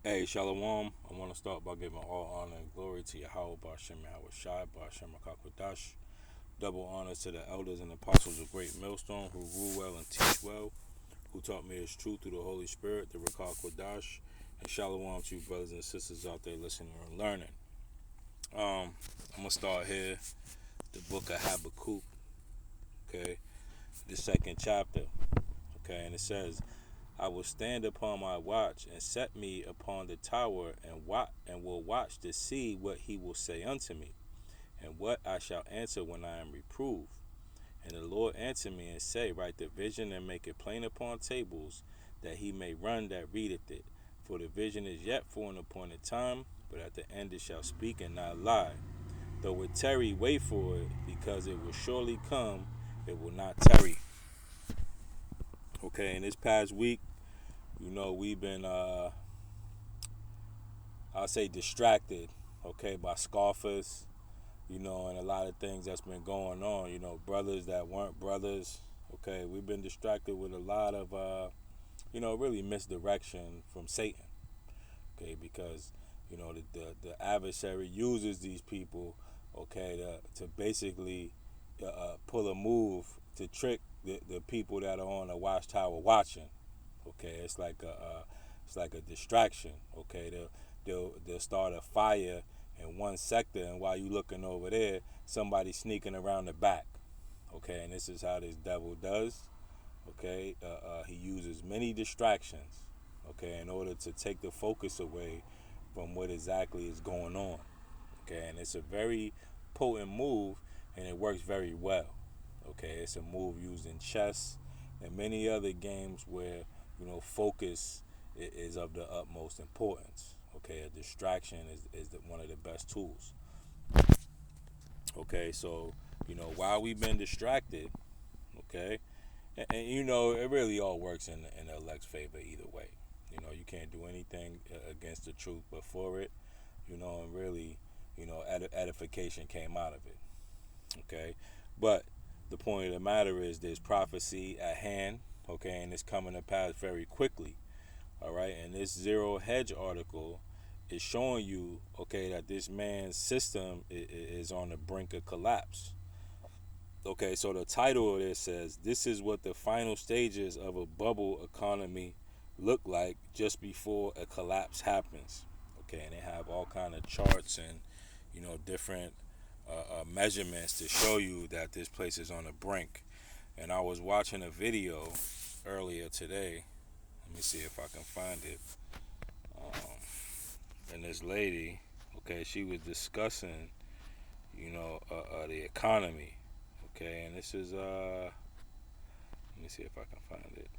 Hey, Shalom. I want to start by giving all honor and glory to Yahweh, Ba'ashem Yahweh Shai, Ba'ashem HaKakodash. Double honors to the elders and apostles of Great Millstone who rule well and teach well, who taught me his truth through the Holy Spirit, the Rakal Kodash. And Shalom to you brothers and sisters out there listening and learning. I'm going to start here, the book of Habakkuk, okay, the second chapter, okay, and it says, I will stand upon my watch and set me upon the tower and will watch to see what he will say unto me, and what I shall answer when I am reproved. And the Lord answered me and say, write the vision and make it plain upon tables, that he may run that readeth it. For the vision is yet for an appointed time, but at the end it shall speak and not lie. Though it tarry, wait for it, because it will surely come, it will not tarry. Okay, in this past week, we've been I'll say distracted, okay, by scoffers, and a lot of things that's been going on, brothers that weren't brothers, okay. We've been distracted with a lot of, really misdirection from Satan, okay, because, the adversary uses these people, okay, to basically pull a move to trick the people that are on the watchtower watching, okay. It's like a distraction, okay. They'll start a fire in one sector, and while you looking over there, somebody sneaking around the back, okay. And this is how this devil does, okay. He uses many distractions, okay, in order to take the focus away from what exactly is going on, okay. And it's a very potent move, and it works very well, okay. It's a move used in chess and many other games where focus is of the utmost importance, okay. A distraction is one of the best tools, okay. So while we've been distracted, okay, and it really all works in the elect's favor either way. You can't do anything against the truth but for it, and really, edification came out of it, okay. But the point of the matter is there's prophecy at hand, okay, and it's coming to pass very quickly, all right. And this Zero Hedge article is showing you, okay, that this man's system is on the brink of collapse. Okay, so the title of this says, this is what the final stages of a bubble economy look like just before a collapse happens. Okay, and they have all kind of charts and, different measurements to show you that this place is on the brink. And I was watching a video earlier today. Let me see if I can find it. And this lady, okay, she was discussing, the economy. Okay, and this is let me see if I can find it.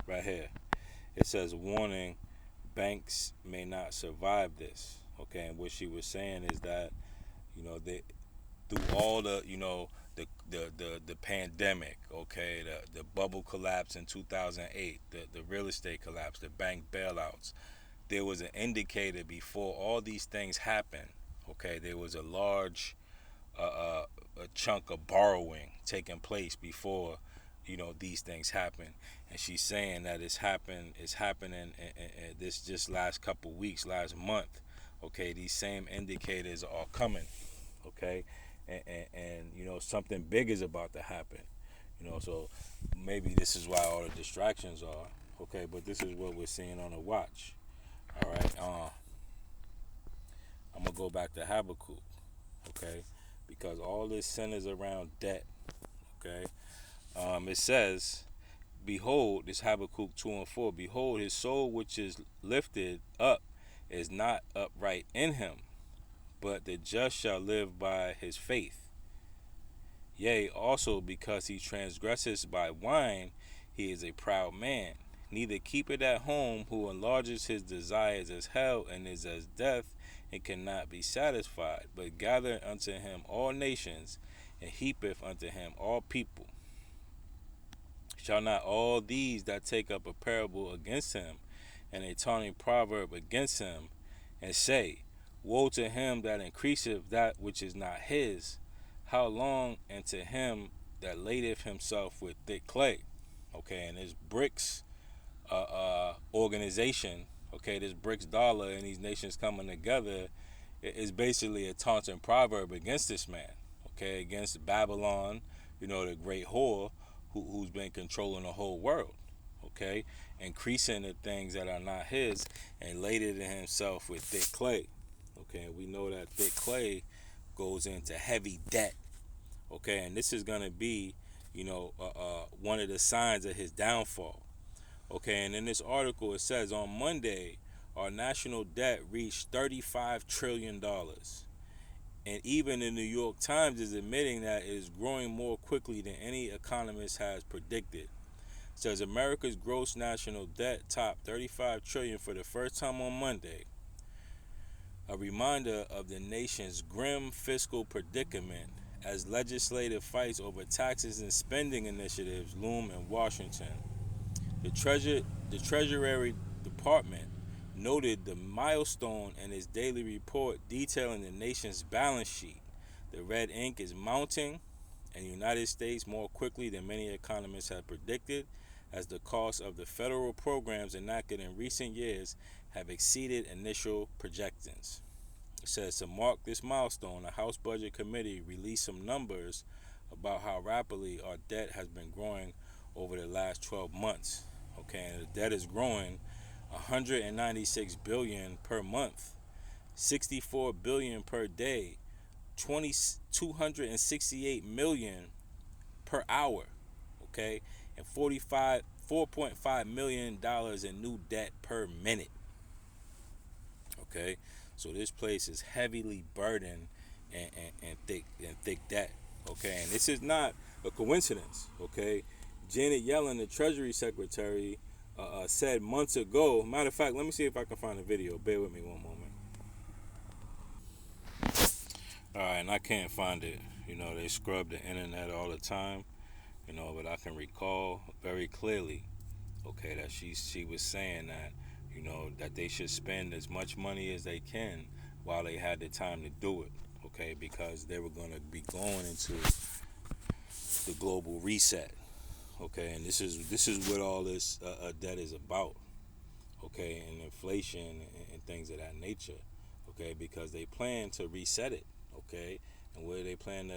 Right here. It says warning, banks may not survive this. Okay, and what she was saying is that, they through all the, the pandemic, okay, the bubble collapse in 2008, the real estate collapse, the bank bailouts, there was an indicator before all these things happened. Okay, there was a large a chunk of borrowing taking place before these things happen. And she's saying that it's happening in this just last couple weeks, last month, okay. These same indicators are coming, okay. And something big is about to happen, so maybe this is why all the distractions are, okay. But this is what we're seeing on the watch, all right. I'm gonna go back to Habakkuk, okay, because all this centers around debt, okay. It says, behold, this Habakkuk 2 and 4, behold, his soul which is lifted up is not upright in him, but the just shall live by his faith. Yea, also because he transgresses by wine, he is a proud man. Neither keepeth at home, who enlarges his desires as hell, and is as death, and cannot be satisfied, but gathereth unto him all nations, and heapeth unto him all people. Shall not all these that take up a parable against him, and a taunting proverb against him, and say, Woe to him that increaseth that which is not his. How long? And to him that ladeth himself with thick clay. Okay, and this BRICS organization, okay, this BRICS dollar and these nations coming together is basically a taunting proverb against this man, okay, against Babylon, the great whore who's been controlling the whole world, okay, increasing the things that are not his and laded in himself with thick clay. Okay, we know that thick clay goes into heavy debt. Okay, and this is gonna be, one of the signs of his downfall. Okay, and in this article it says on Monday, our national debt reached $35 trillion, and even the New York Times is admitting that it is growing more quickly than any economist has predicted. It says America's gross national debt topped 35 trillion for the first time on Monday, a reminder of the nation's grim fiscal predicament as legislative fights over taxes and spending initiatives loom in Washington. The Treasury Department noted the milestone in its daily report detailing the nation's balance sheet. The red ink is mounting in the United States more quickly than many economists had predicted, as the costs of the federal programs enacted in recent years have exceeded initial projections. It says to mark this milestone, the House Budget Committee released some numbers about how rapidly our debt has been growing over the last 12 months. Okay, and the debt is growing 196 billion per month, 64 billion per day, 268 million per hour, okay, and 4.5 million dollars in new debt per minute. Okay, so this place is heavily burdened and thick debt. Okay, and this is not a coincidence. Okay, Janet Yellen, the Treasury Secretary, said months ago. Matter of fact, let me see if I can find a video. Bear with me one moment. All right, and I can't find it. They scrub the internet all the time. But I can recall very clearly, okay, that she was saying that, that they should spend as much money as they can while they had the time to do it, okay, because they were going to be going into the global reset, okay, and this is what all this debt is about, okay, and inflation and things of that nature, okay, because they plan to reset it, okay, and where they plan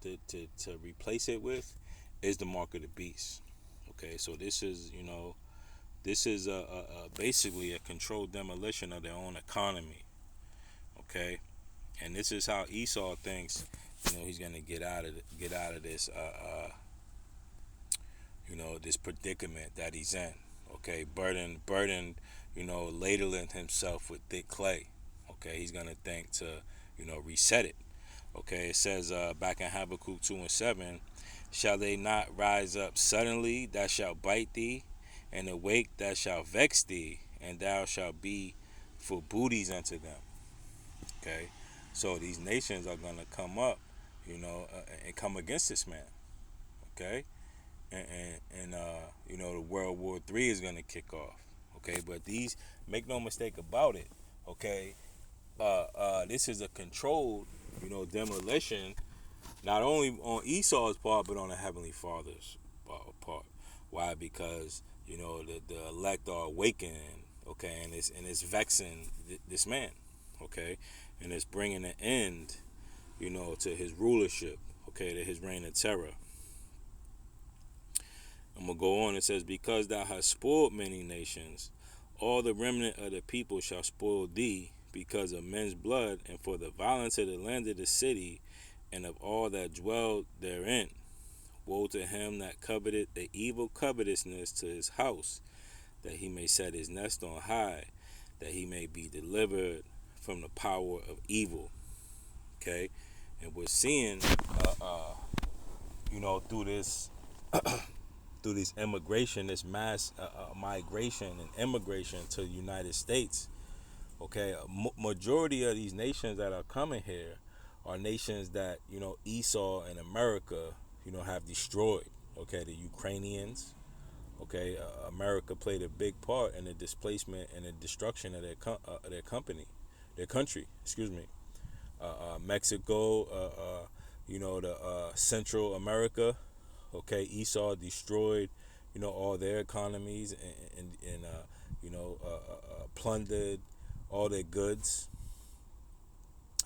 to replace it with is the mark of the beast, okay. So this is basically a controlled demolition of their own economy, okay, and this is how Esau thinks, he's gonna get out of this this predicament that he's in. Okay, burden, ladling himself with thick clay. Okay, he's gonna think to, reset it. Okay, it says back in Habakkuk 2:7, shall they not rise up suddenly that shall bite thee, and awake that shall vex thee, and thou shalt be for booties unto them. Okay, so these nations are gonna come up, and come against this man. Okay, and the World War III is gonna kick off. Okay, but these, make no mistake about it. Okay, this is a controlled, demolition, not only on Esau's part but on the Heavenly Father's part. Why? Because the elect are awakening. Okay, and it's vexing this man. Okay, and it's bringing an end, to his rulership. Okay, to his reign of terror. I'm going to go on. It says, because thou hast spoiled many nations, all the remnant of the people shall spoil thee because of men's blood, and for the violence of the land of the city, and of all that dwell therein. Woe to him that coveted the evil covetousness to his house, that he may set his nest on high, that he may be delivered from the power of evil. Okay? And we're seeing, through this immigration, this mass migration and immigration to the United States. Okay, majority of these nations that are coming here are nations that Esau and America have destroyed. Okay, the Ukrainians. Okay, America played a big part in the displacement and the destruction of their company, their country. Excuse me. Mexico, the Central America. Okay, Esau destroyed, all their economies and plundered all their goods.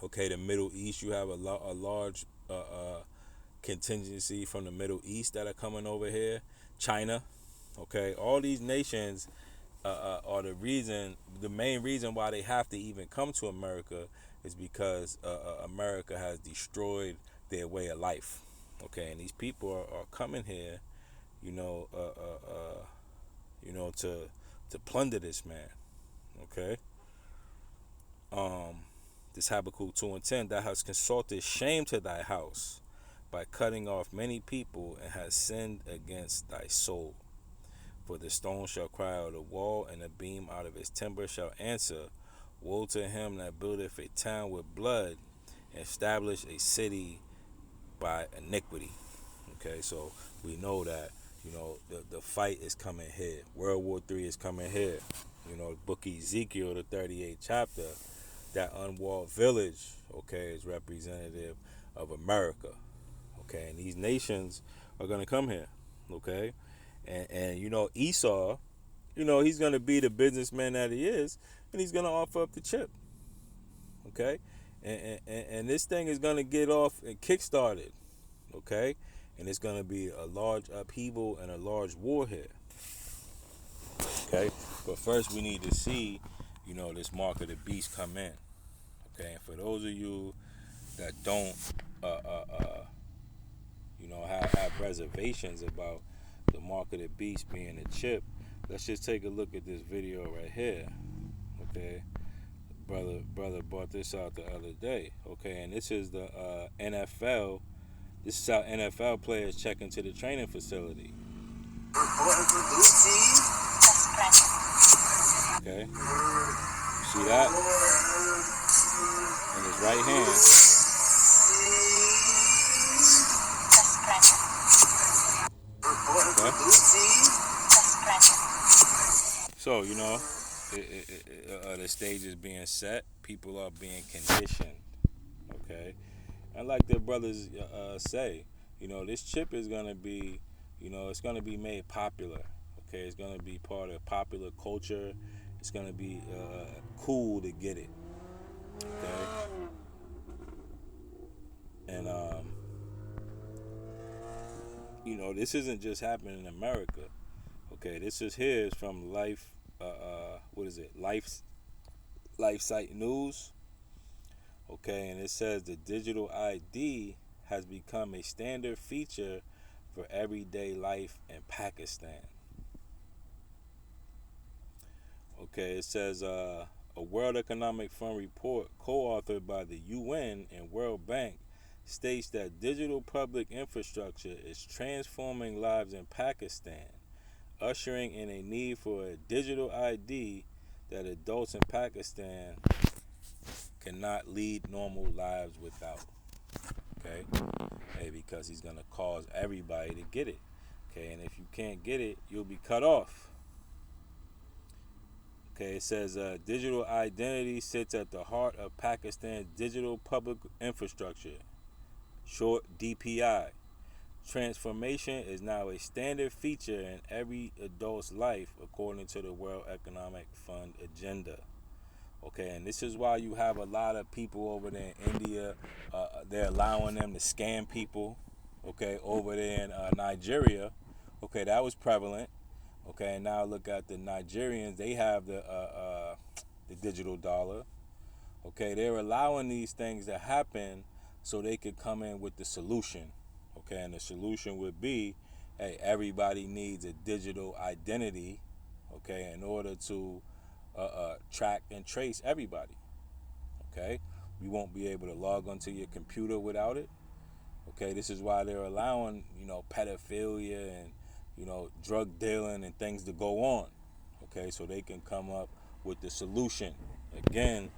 Okay, the Middle East, you have a large contingency from the Middle East that are coming over here. China, okay, all these nations are the main reason why they have to even come to America is because America has destroyed their way of life. Okay, and these people are coming here, you know, uh, uh, uh, to plunder this man. Okay, this Habakkuk 2:10, that has consulted shame to thy house by cutting off many people and has sinned against thy soul. For the stone shall cry out of the wall, and the beam out of its timber shall answer. Woe to him that buildeth a town with blood, and establish a city by iniquity. Okay, so we know that, the fight is coming here. World War III is coming here. Book of Ezekiel, the 38th chapter, that unwalled village, okay, is representative of America. Okay, and these nations are going to come here. Okay, and Esau, he's going to be the businessman that he is, and he's going to offer up the chip. Okay, and this thing is going to get off and kick-started. Okay, and it's going to be a large upheaval and a large war here. Okay, but first we need to see, this mark of the beast come in. Okay, and for those of you that don't, have reservations about the mark of the beast being a chip, let's just take a look at this video right here. Okay, brother brought this out the other day. Okay, and this is the NFL. This is how NFL players check into the training facility. Okay, you see that in his right hand. Okay. So, the stage is being set. People are being conditioned. Okay. And like the brothers say, this chip is going to be, it's going to be made popular. Okay. It's going to be part of popular culture. It's going to be cool to get it. Okay. And, this isn't just happening in America. Okay. This is here is from Life, what is it? Life Site News. Okay, and it says the digital ID has become a standard feature for everyday life in Pakistan. Okay, it says a World Economic Fund report co-authored by the UN and World Bank states that digital public infrastructure is transforming lives in Pakistan, ushering in a need for a digital ID that adults in Pakistan cannot lead normal lives without. Okay, hey, because he's gonna cause everybody to get it. Okay, and if you can't get it, you'll be cut off. Okay, it says digital identity sits at the heart of Pakistan's digital public infrastructure, short DPI. Transformation is now a standard feature in every adult's life, according to the World Economic Fund agenda. Okay, and this is why you have a lot of people over there in India. They're allowing them to scam people. Okay, over there in Nigeria. Okay, that was prevalent. Okay, and now look at the Nigerians. They have the digital dollar. Okay, they're allowing these things to happen so they could come in with the solution. Okay, and the solution would be, hey, everybody needs a digital identity. Okay, in order to track and trace everybody. Okay, you won't be able to log onto your computer without it. Okay, this is why they're allowing pedophilia and drug dealing and things to go on. Okay, so they can come up with the solution. Again,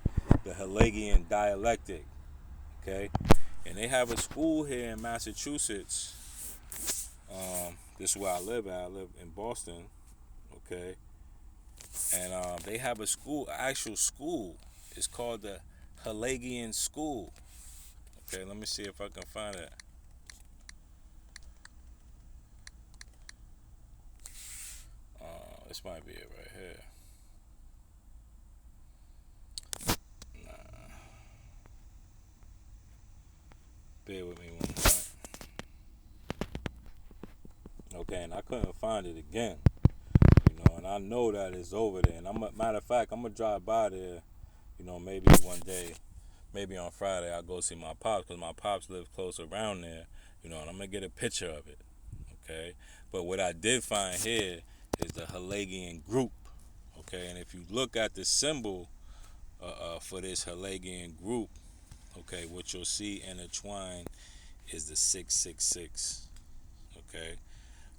the Hegelian dialectic. Okay, and they have a school here in Massachusetts. This is where I live at. I live in Boston. Okay, and they have a school, actual school. It's called the Helagian School. Okay, let me see if I can find it. This might be it right here. Nah, bear with me one moment. Okay, and I couldn't find it again. And I know that it's over there. And matter of fact, I'm gonna drive by there. Maybe one day, maybe on Friday, I'll go see my pops because my pops live close around there. And I'm gonna get a picture of it. Okay, but what I did find here is the Helagian group. Okay, and if you look at the symbol for this Helagian group, okay, what you'll see intertwined is the 666. Okay,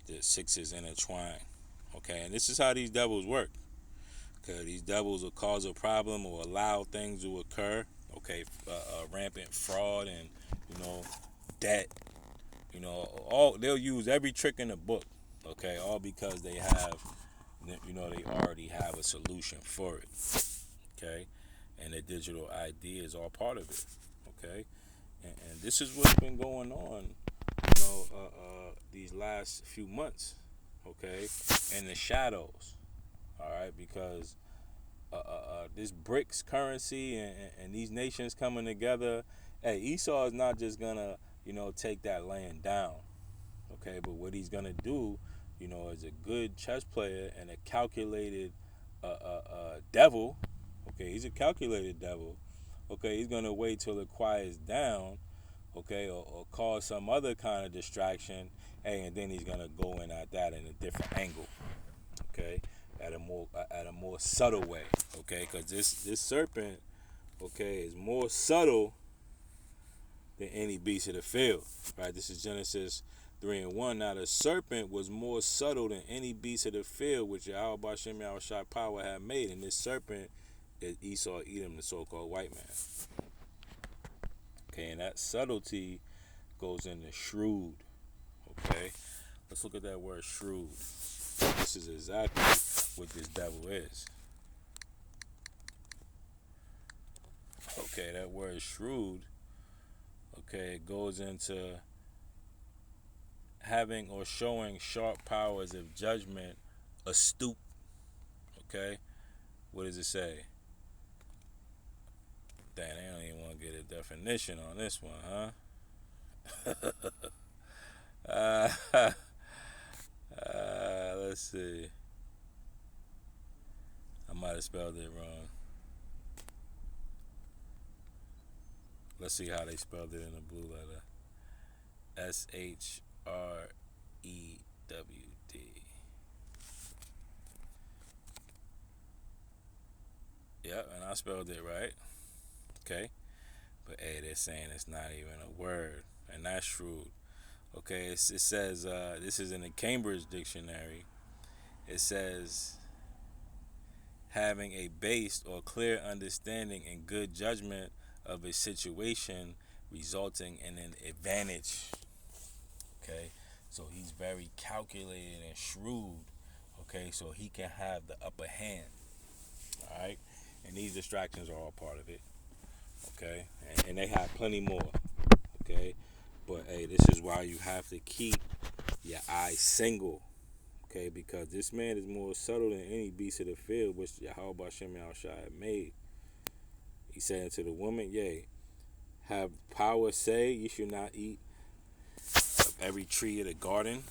the six is intertwined. Okay, and this is how these devils work. Okay, these devils will cause a problem or allow things to occur. Okay, rampant fraud and debt. All they'll use every trick in the book. Okay, all because they already have a solution for it. Okay, and the digital ID is all part of it. Okay, and this is what's been going on. These last few months. Okay, in the shadows. All right, because this BRICS currency and these nations coming together. Hey, Esau is not just gonna take that land down. Okay, but what he's gonna do, is a good chess player and a calculated devil. Okay, he's a calculated devil. Okay, he's gonna wait till it quiets down. Okay, or cause some other kind of distraction. Hey, and then he's gonna go in at that in a different angle. Okay, at a more subtle way. Okay, because this serpent, okay, is more subtle than any beast of the field. Right, this is Genesis 3:1. Now the serpent was more subtle than any beast of the field which Yahweh Bashem Yahushai power had made, and this serpent is Esau Edom, the so-called white man. Okay, and that subtlety goes into shrewd. Okay, let's look at that word shrewd. This is exactly what this devil is. Okay, that word shrewd, okay, it goes into having or showing sharp powers of judgment, astute. Okay, what does it say? Damn, they don't even want to get a definition on this one, huh? Let's see. I might have spelled it wrong. Let's see how they spelled it in the blue letter. SHREWD. Yep, and I spelled it right. Okay. But hey, they're saying it's not even a word. And that's shrewd. Okay, it says, this is in the Cambridge Dictionary. It says, having a based or clear understanding and good judgment of a situation resulting in an advantage. Okay, so he's very calculated and shrewd. Okay, so he can have the upper hand. All right, and these distractions are all part of it. Okay, and they have plenty more. Okay, but hey, this is why you have to keep your eyes single. Okay, because this man is more subtle than any beast of the field which Yahweh Shem Yahushua had made. He said unto the woman, yea, have power say you should not eat of every tree of the garden.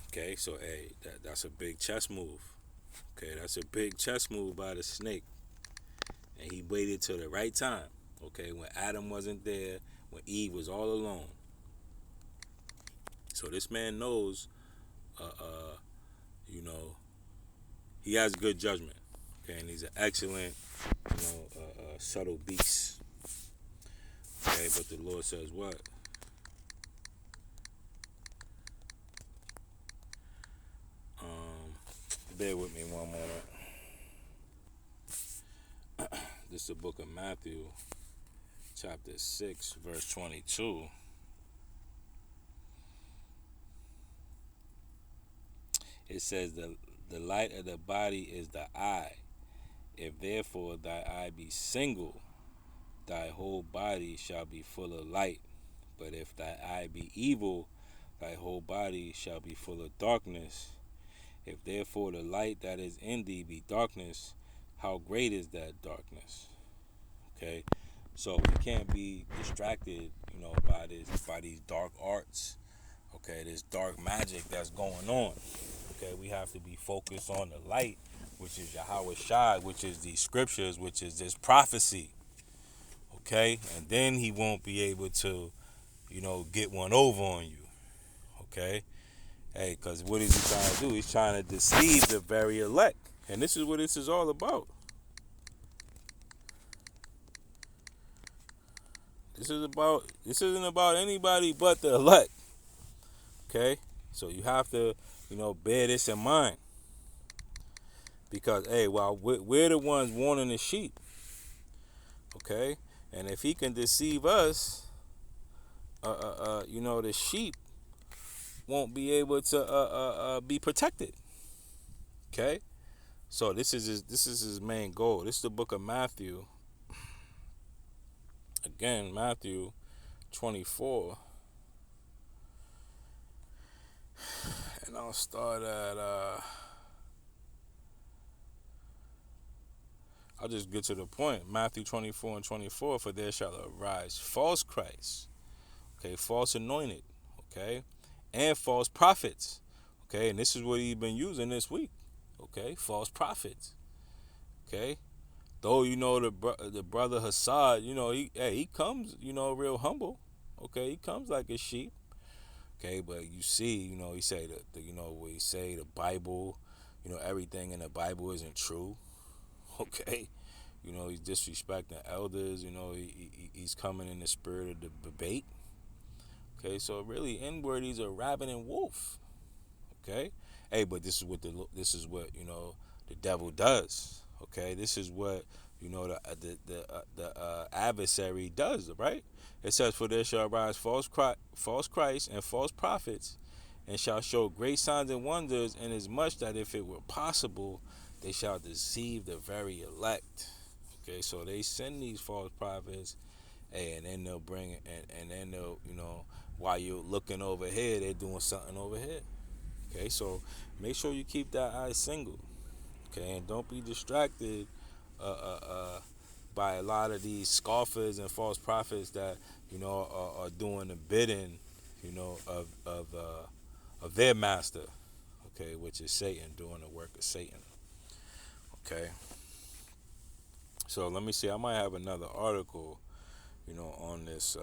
Okay, so hey, that's a big chess move. Okay, that's a big chess move by the snake. And he waited till the right time. Okay, when Adam wasn't there, when Eve was all alone. So this man knows, you know, he has good judgment. Okay, and he's an excellent, subtle beast. Okay, but the Lord says what? Bear with me one moment. This is the book of Matthew, chapter 6, verse 22. It says the light of the body is the eye. If therefore thy eye be single, thy whole body shall be full of light. But if thy eye be evil, thy whole body shall be full of darkness. If therefore the light that is in thee be darkness, how great is that darkness? Okay, so we can't be distracted, by these dark arts. Okay, this dark magic that's going on. Okay, we have to be focused on the light, which is Yahweh Shai, which is these scriptures, which is this prophecy. Okay, and then he won't be able to, get one over on you. Okay, hey, because what is he trying to do? He's trying to deceive the very elect, and this is what this is all about. This isn't about anybody but the elect. Okay, so you have to, bear this in mind, because hey, well, we're the ones warning the sheep. Okay, and if he can deceive us, the sheep won't be able to be protected. Okay, so this is his main goal. This is the book of Matthew. Again, Matthew 24, and I'll start at. I'll just get to the point. Matthew 24 and 24. For there shall arise false Christs, okay, false anointed, okay, and false prophets, okay, and this is what he's been using this week, okay, false prophets, okay. Though the brother Hassad, he comes, real humble, okay, he comes like a sheep, okay, but you see, he say what he say, the Bible, everything in the Bible isn't true, okay. He's disrespecting elders. He's coming in the spirit of the debate. Okay, so really inward he's a ravening wolf. Okay, hey, but this is what the devil does. Okay, this is what the adversary does. Right? It says, "For there shall arise false Christ and false prophets, and shall show great signs and wonders, inasmuch that if it were possible, they shall deceive the very elect." Okay, so they send these false prophets, and then they'll bring it, and then they'll, while you're looking over here, they're doing something over here. Okay, so make sure you keep that eye single. Okay, and don't be distracted uh, uh, uh, by a lot of these scoffers and false prophets that are doing the bidding, of their master. Okay, which is Satan, doing the work of Satan. Okay, so let me see. I might have another article, on this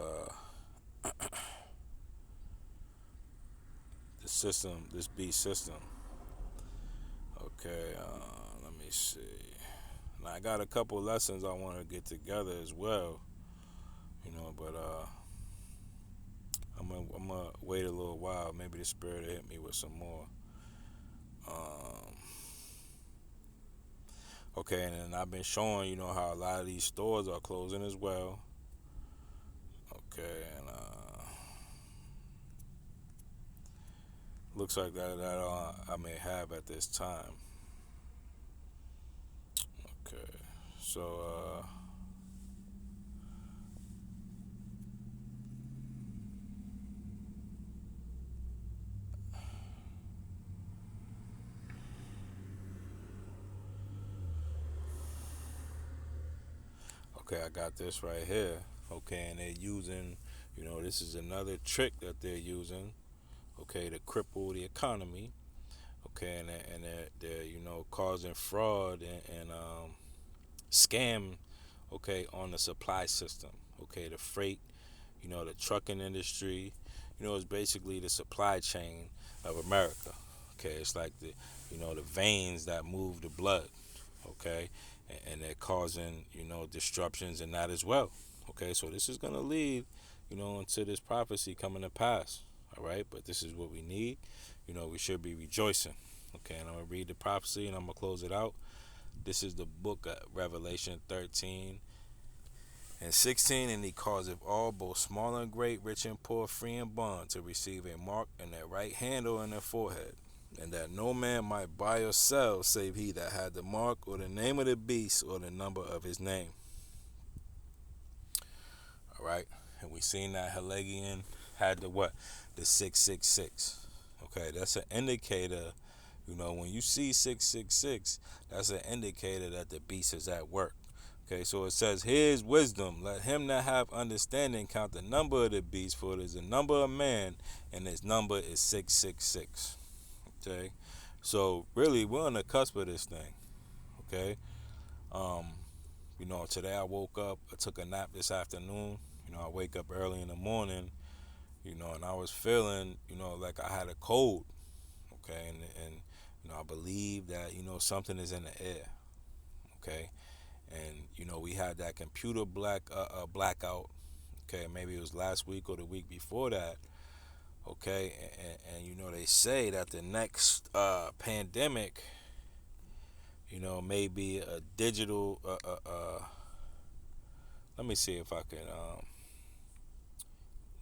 the system, this B system. Okay, let me see. Now I got a couple lessons I want to get together as well, but I'm gonna wait a little while. Maybe the spirit will hit me with some more. Um, okay, and then I've been showing, how a lot of these stores are closing as well. Okay, and looks like that I may have at this time. Okay, so okay, I got this right here. Okay, and they're using, this is another trick that they're using. Okay, to cripple the economy. Okay, and they're causing fraud and scam. Okay, on the supply system. Okay, the freight. The trucking industry. It's basically the supply chain of America. Okay, it's like the veins that move the blood. Okay, and they're causing disruptions in that as well. Okay, so this is gonna lead into this prophecy coming to pass. All right, but this is what we need. We should be rejoicing. Okay, and I'm gonna read the prophecy and I'm gonna close it out. This is the book of Revelation 13 and 16, and he causeth all, both small and great, rich and poor, free and bond, to receive a mark in their right hand or in their forehead, and that no man might buy or sell save he that had the mark or the name of the beast or the number of his name. All right, and we seen that Helegian had the what, the 666. Okay, that's an indicator. You know, when you see 666, that's an indicator that the beast is at work. Okay, so it says, "Here's wisdom. Let him that have understanding count the number of the beast, for it is the number of man, and his number is 666." Okay, so really, we're on the cusp of this thing. Okay, um, today I woke up. I took a nap this afternoon. I wake up early in the morning. And I was feeling, like I had a cold. Okay, and I believe that something is in the air. Okay, and we had that computer blackout. Okay, maybe it was last week or the week before that. Okay, and they say that the next pandemic, may be a digital. Let me see if I can.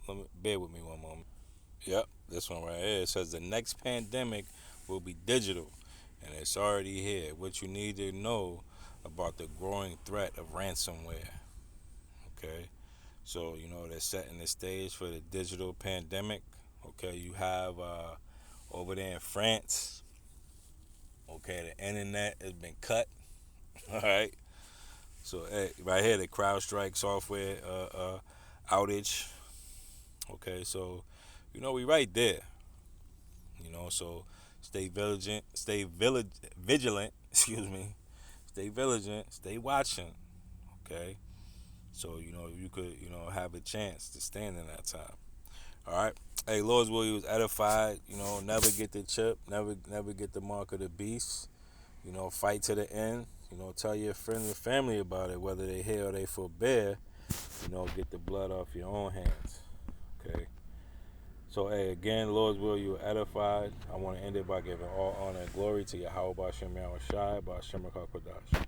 Let me bear with me one moment. Yep, this one right here. It says the next pandemic will be digital, and it's already here. What you need to know about the growing threat of ransomware. Okay, so they're setting the stage for the digital pandemic. Okay, you have over there in France. Okay, the internet has been cut. All right, so right here the CrowdStrike software outage. Okay, so we right there. So vigilant. Excuse me. Stay vigilant. Stay watching. Okay, so you could have a chance to stand in that time. All right. Hey, Lord's will, you was edified. Never get the chip. Never get the mark of the beast. Fight to the end. Tell your friends and family about it, whether they hear or they forbear. Get the blood off your own hands. Okay. So, hey, again, Lord's will, you were edified. I want to end it by giving all honor and glory to Yahweh Bashem Yahweh Shai, Bashem Kodash.